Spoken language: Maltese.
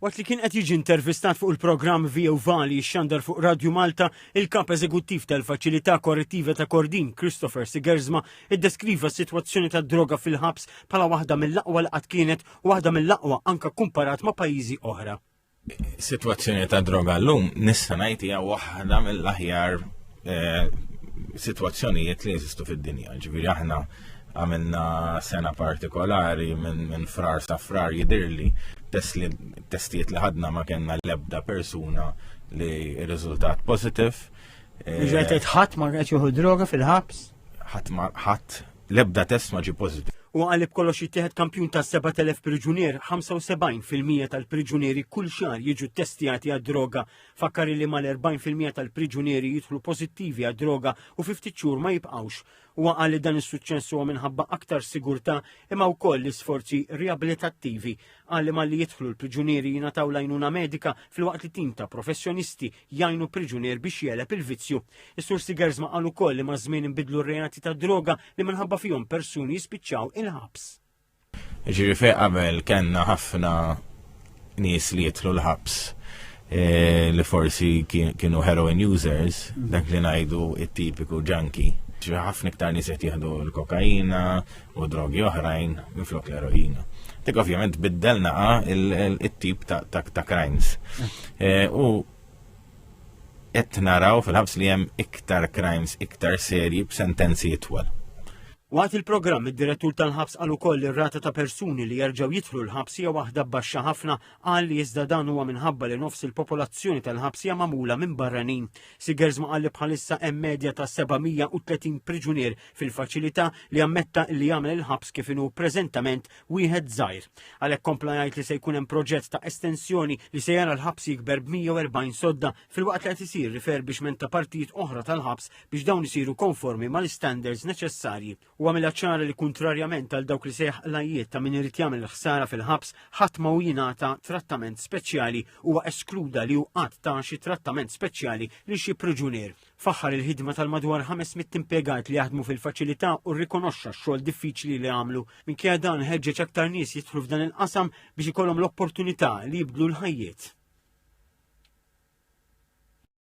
Waqt li kien qed jiġi intervistat fuq il-programm Via Vali xandar fuq Radio Malta, il-kap eżekuttiv tal-Faċilità Korrettiva ta' Kordin, Christopher Sigersma, iddeskriva s-sitwazzjoni tad-droga fil-ħabs bħala waħda mill-aqwa li qatt kienet u waħda mill-aqwa anke kumparat ma' pajjiżi oħra. Sitwazzjoni ta' droga llum nista' ngħid hija waħda mill-aħjar sitwazzjonijiet li jeżistu fid-dinja. Ġifieri aħna għamilna sena partikolari minn frar ta' frar jidirli testijiet li ħadna ma kellna l-ebda persuna li r-riżultat pozitiv. Ġejtet ħadd ma qed jieħu droga fil-ħabs? Ħadd l-ebda test ma ġie pozitiv. U għalli b'kollox jittieħed kampjun ta' 7,000 priġunier, 75% tal-priġunieri kull xahar jiġu testjati għad-droga. Fakkari li mal-40% tal-priġunieri jidħlu pożittivi għad-droga u 50 xhur ma jibqgħux. U għalli dan is-suċċess huwa minħabba aktar sigurtà imma wkoll l-isforzi riabilitattivi. Għalli malli jidħlu l-priġunieri jingħataw l-għajnuna medika fil-waqt li tim ta' professjonisti jgħinu priġunier biex jeleb il-vizzju. Is-Sur Sigersma qal ukoll li ma' żmien inbidlu r-reati ta' droga li minħabba fihom persuni jispiċċaw il-ħabs. Ġifieri fejn qabel kellna ħafna nies li jidħlu l-ħabs li forsi kienu heroin users, dak li ngħidu it-tipiku junkie. ħafna iktar nies qed jieħdu l-kokaina u drogi oħrajn minflok l-eroina. Dik ovvjament biddelna it-tip ta' crimes. U qed naraw fil-ħabs li hemm iktar crimes, iktar serji b'sentenzi itwal. Waqt il-programm id-direttur tal-ħabs qal ukoll li r-rata ta' persuni li jerġgħu jidħlu l-ħabs hija waħda baxxa ħafna qal li iżda dan huwa minħabba li nofs il-popolazzjoni tal-ħabs hija magħmula minn barranin. Sigersma qal li bħalissa hemm medja ta' 730 priġunier fil-faċilità li ammetta li jagħmel il-ħabs kif inhu preżentament wieħed żgħir. Għalhekk kompla jgħid li se jkun hemm proġett ta' estensjoni li se jara l-ħabs jikber b'140 sodda filwaqt li qed isir rifurbishment ta' partijiet oħra tal-ħabs biex dawn isiru konformi mal-standards neċessarji. U għamilha ċara li kontrarjament għal dawk li sejħ lajiet ta' min irid jagħmel ħsara fil-ħabs ħadd ma jingħata trattament speċjali huwa eskluda li hu qatt ta' xi trattament speċjali li xi priġunier. Faħħar il-ħidma tal-madwar 500 impjegat li jaħdmu fil-faċilità u rrikonoxxa x-xogħol diffiċli li għamlu. Minkejja dan ħeġġeġ aktar nies jidħlu f'dan il-qasam biex ikollhom l-opportunità li jibdlu l-ħajjiet.